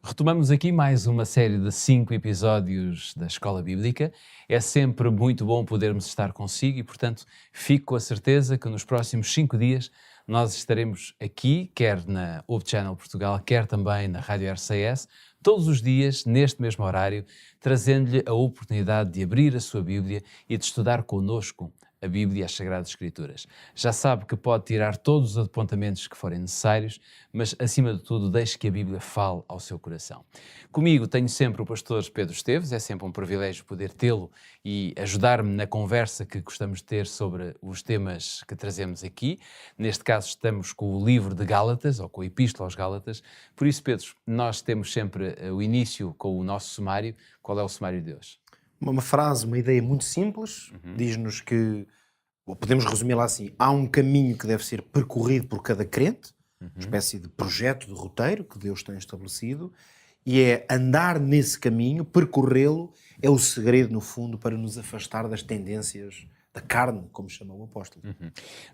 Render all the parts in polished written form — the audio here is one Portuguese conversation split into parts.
Retomamos aqui mais uma série de 5 episódios da Escola Bíblica. É sempre muito bom podermos estar consigo e, portanto, fico com a certeza que nos próximos 5 dias nós estaremos aqui, quer na Hope Channel Portugal, quer também na Rádio RCS, todos os dias, neste mesmo horário, trazendo-lhe a oportunidade de abrir a sua Bíblia e de estudar connosco a Bíblia e as Sagradas Escrituras. Já sabe que pode tirar todos os apontamentos que forem necessários, mas, acima de tudo, deixe que a Bíblia fale ao seu coração. Comigo tenho sempre o pastor Pedro Esteves, é sempre um privilégio poder tê-lo e ajudar-me na conversa que gostamos de ter sobre os temas que trazemos aqui. Neste caso estamos com o livro de Gálatas, ou com a Epístola aos Gálatas. Por isso, Pedro, nós temos sempre o início com o nosso sumário. Qual é o sumário de hoje? Uma frase, uma ideia muito simples, diz-nos que, ou podemos resumi-la assim, há um caminho que deve ser percorrido por cada crente, uma espécie de projeto, de roteiro que Deus tem estabelecido, e é andar nesse caminho, percorrê-lo, é o segredo, no fundo, para nos afastar das tendências da carne, como chama o apóstolo.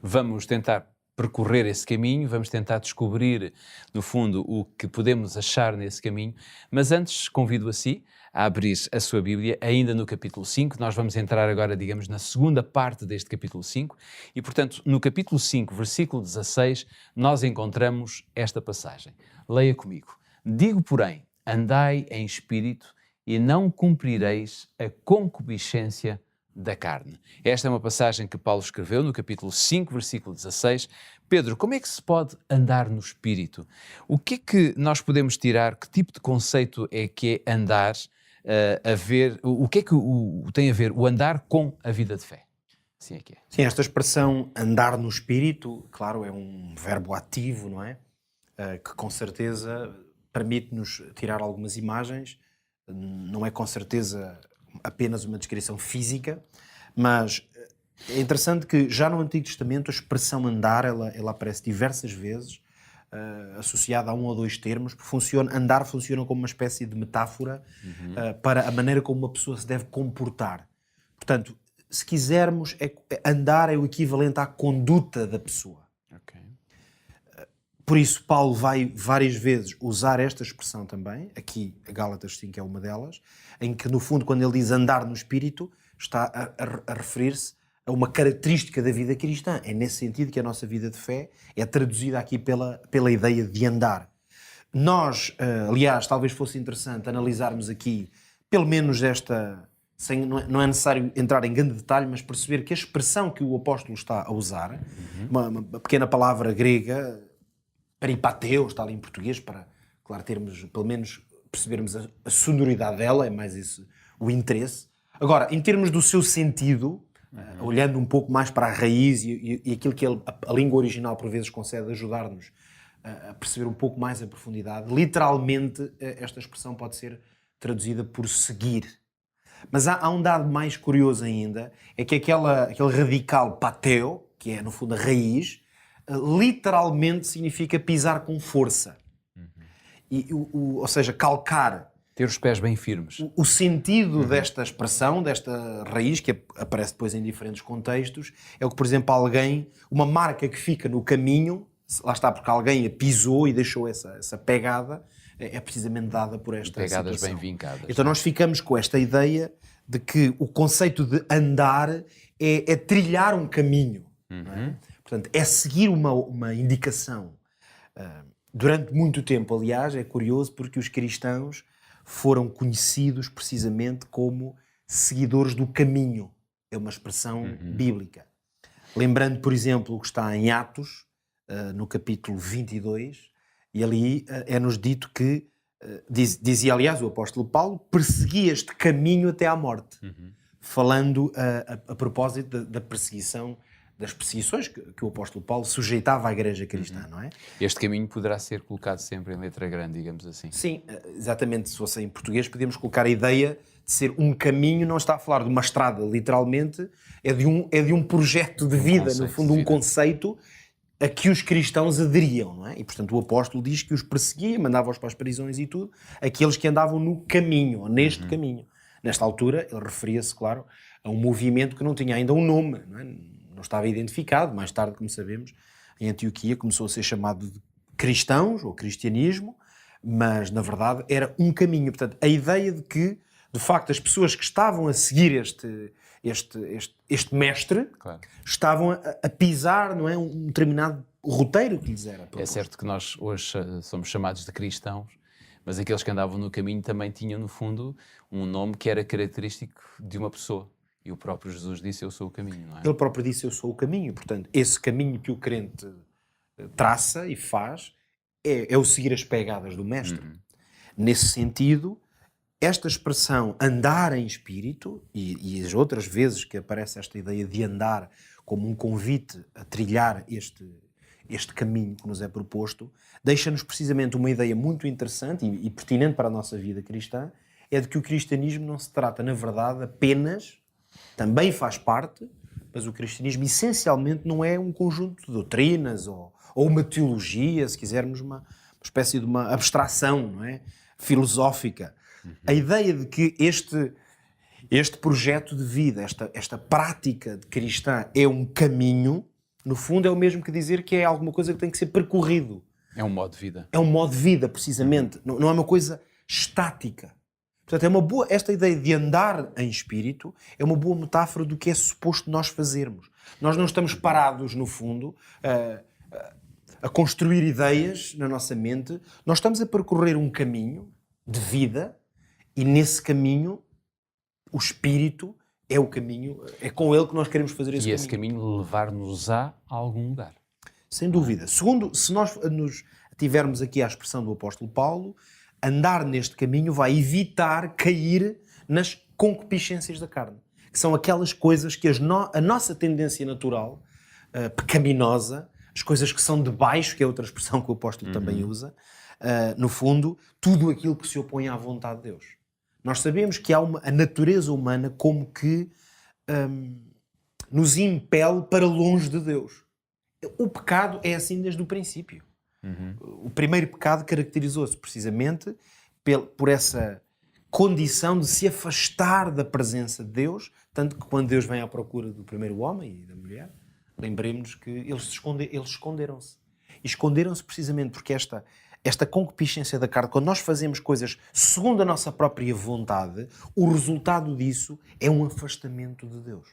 Vamos tentar percorrer esse caminho, vamos tentar descobrir, no fundo, o que podemos achar nesse caminho, mas antes convido a si a abrir a sua Bíblia, ainda no capítulo 5, nós vamos entrar agora, digamos, na segunda parte deste capítulo 5, e, portanto, no capítulo 5, versículo 16, nós encontramos esta passagem. Leia comigo. Digo, porém, andai em espírito e não cumprireis a concupiscência da carne. Esta é uma passagem que Paulo escreveu no capítulo 5, versículo 16. Pedro, como é que se pode andar no Espírito? O que é que nós podemos tirar? Que tipo de conceito é que é andar a ver? O que é que tem a ver o andar com a vida de fé? Assim é que é. Sim, esta expressão andar no espírito, claro, é um verbo ativo, não é? Que com certeza permite-nos tirar algumas imagens. Não é com certeza apenas uma descrição física, mas é interessante que já no Antigo Testamento a expressão andar, ela aparece diversas vezes, associada a um ou dois termos. Andar funciona como uma espécie de metáfora para a maneira como uma pessoa se deve comportar. Portanto, se quisermos, andar é o equivalente à conduta da pessoa. Okay. Por isso, Paulo vai várias vezes usar esta expressão também, aqui a Gálatas 5 é uma delas, em que, no fundo, quando ele diz andar no Espírito, está a referir-se a uma característica da vida cristã. É nesse sentido que a nossa vida de fé é traduzida aqui pela ideia de andar. Nós, aliás, talvez fosse interessante analisarmos aqui, pelo menos esta... não é necessário entrar em grande detalhe, mas perceber que a expressão que o apóstolo está a usar, uma pequena palavra grega, peripateu, está ali em português, para, claro, termos, pelo menos, percebermos a sonoridade dela, é mais isso o interesse. Agora, em termos do seu sentido, olhando um pouco mais para a raiz e aquilo que a língua original por vezes consegue ajudar-nos a perceber um pouco mais a profundidade, literalmente esta expressão pode ser traduzida por seguir. Mas há um dado mais curioso ainda, é que aquele radical pateo, que é no fundo a raiz, literalmente significa pisar com força. Ou seja, calcar. Ter os pés bem firmes. O sentido desta expressão, desta raiz, que aparece depois em diferentes contextos, é o que, por exemplo, uma marca que fica no caminho, lá está porque alguém a pisou e deixou essa pegada, é precisamente dada por esta pegadas situação. bem vincadas. Então nós ficamos com esta ideia de que o conceito de andar é trilhar um caminho. Não é? Portanto, é seguir uma indicação. Durante muito tempo, aliás, é curioso porque os cristãos foram conhecidos precisamente como seguidores do caminho. É uma expressão bíblica. Lembrando, por exemplo, o que está em Atos, no capítulo 22, e ali é-nos dito que, dizia aliás o apóstolo Paulo, perseguia este caminho até à morte. Falando a propósito da perseguição, das perseguições que o apóstolo Paulo sujeitava à igreja cristã, não é? Este caminho poderá ser colocado sempre em letra grande, digamos assim. Sim, exatamente. Se fosse em português, podíamos colocar a ideia de ser um caminho, não está a falar de uma estrada, literalmente, é de um projeto de vida, no fundo, um conceito a que os cristãos aderiam, não é? E, portanto, o apóstolo diz que os perseguia, mandava-os para as prisões e tudo, aqueles que andavam no caminho, ou neste caminho. Nesta altura, ele referia-se, claro, a um movimento que não tinha ainda um nome, não é? Não estava identificado. Mais tarde, como sabemos, em Antioquia começou a ser chamado de cristãos, ou cristianismo, mas na verdade era um caminho. Portanto, a ideia de que, de facto, as pessoas que estavam a seguir este mestre Claro. estavam a pisar, não é, um determinado roteiro que lhes era É proposto. certo que nós hoje somos chamados de cristãos, mas aqueles que andavam no caminho também tinham, no fundo, um nome que era característico de uma pessoa. E o próprio Jesus disse, eu sou o caminho, não é? Ele próprio disse, eu sou o caminho. Portanto, esse caminho que o crente traça e faz é o seguir as pegadas do mestre. Nesse sentido, esta expressão andar em espírito, e as outras vezes que aparece esta ideia de andar como um convite a trilhar este caminho que nos é proposto, deixa-nos precisamente uma ideia muito interessante e pertinente para a nossa vida cristã, é de que o cristianismo não se trata, na verdade, apenas, também faz parte, mas o cristianismo essencialmente não é um conjunto de doutrinas ou uma teologia, se quisermos, uma espécie de uma abstração, não é? Filosófica. A ideia de que este projeto de vida, esta prática de cristã é um caminho, no fundo é o mesmo que dizer que é alguma coisa que tem que ser percorrido. É um modo de vida. É um modo de vida, precisamente. Não é uma coisa estática. Portanto, esta ideia de andar em espírito é uma boa metáfora do que é suposto nós fazermos. Nós não estamos parados, no fundo, a construir ideias na nossa mente. Nós estamos a percorrer um caminho de vida e nesse caminho o espírito é o caminho, é com ele que nós queremos fazer esse E caminho. esse caminho levar-nos a algum lugar. Sem dúvida. Segundo, se nós nos tivermos aqui a expressão do apóstolo Paulo, andar neste caminho vai evitar cair nas concupiscências da carne, que são aquelas coisas que a nossa tendência natural, pecaminosa, as coisas que são de baixo, que é outra expressão que o apóstolo também usa, no fundo, tudo aquilo que se opõe à vontade de Deus. Nós sabemos que há a natureza humana como que nos impele para longe de Deus. O pecado é assim desde o princípio. O primeiro pecado caracterizou-se precisamente por essa condição de se afastar da presença de Deus, tanto que quando Deus vem à procura do primeiro homem e da mulher, lembremos-nos que eles esconderam-se. E esconderam-se precisamente porque esta concupiscência da carne, quando nós fazemos coisas segundo a nossa própria vontade, o resultado disso é um afastamento de Deus.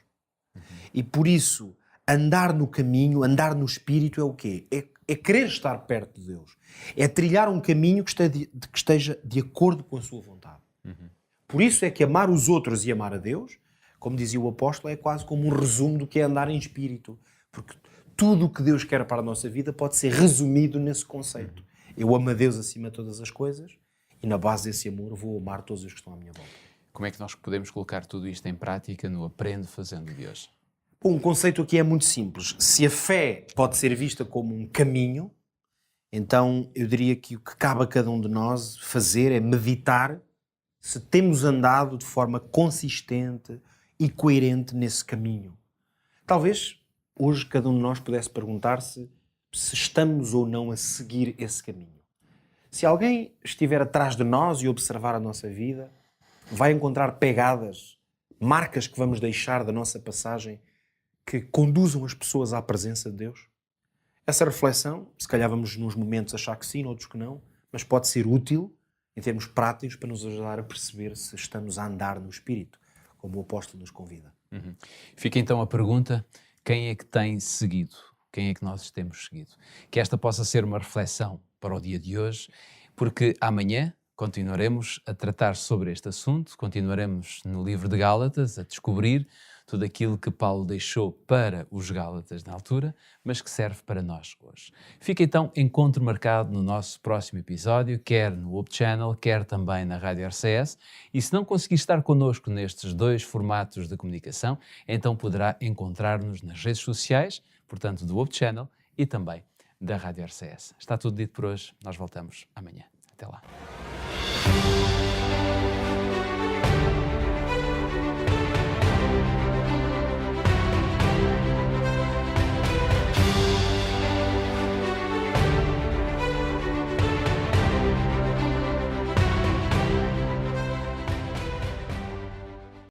E por isso, andar no caminho, andar no espírito é o quê? É querer estar perto de Deus. É trilhar um caminho que esteja de acordo com a sua vontade. Por isso é que amar os outros e amar a Deus, como dizia o apóstolo, é quase como um resumo do que é andar em espírito. Porque tudo o que Deus quer para a nossa vida pode ser resumido nesse conceito. Eu amo a Deus acima de todas as coisas e na base desse amor vou amar todos os que estão à minha volta. Como é que nós podemos colocar tudo isto em prática no Aprende Fazendo de hoje? Bom, o conceito aqui é muito simples. Se a fé pode ser vista como um caminho, então eu diria que o que cabe a cada um de nós fazer é meditar se temos andado de forma consistente e coerente nesse caminho. Talvez hoje cada um de nós pudesse perguntar-se se estamos ou não a seguir esse caminho. Se alguém estiver atrás de nós e observar a nossa vida, vai encontrar pegadas, marcas que vamos deixar da nossa passagem que conduzam as pessoas à presença de Deus? Essa reflexão, se calhar vamos nos momentos achar que sim, noutros que não, mas pode ser útil em termos práticos para nos ajudar a perceber se estamos a andar no Espírito, como o apóstolo nos convida. Fica então a pergunta, quem é que tem seguido? Quem é que nós temos seguido? Que esta possa ser uma reflexão para o dia de hoje, porque amanhã continuaremos a tratar sobre este assunto, continuaremos no livro de Gálatas a descobrir tudo aquilo que Paulo deixou para os Gálatas na altura, mas que serve para nós hoje. Fica então encontro marcado no nosso próximo episódio, quer no Hope Channel, quer também na Rádio RCS, e se não conseguir estar connosco nestes dois formatos de comunicação, então poderá encontrar-nos nas redes sociais, portanto do Hope Channel e também da Rádio RCS. Está tudo dito por hoje, nós voltamos amanhã. Até lá.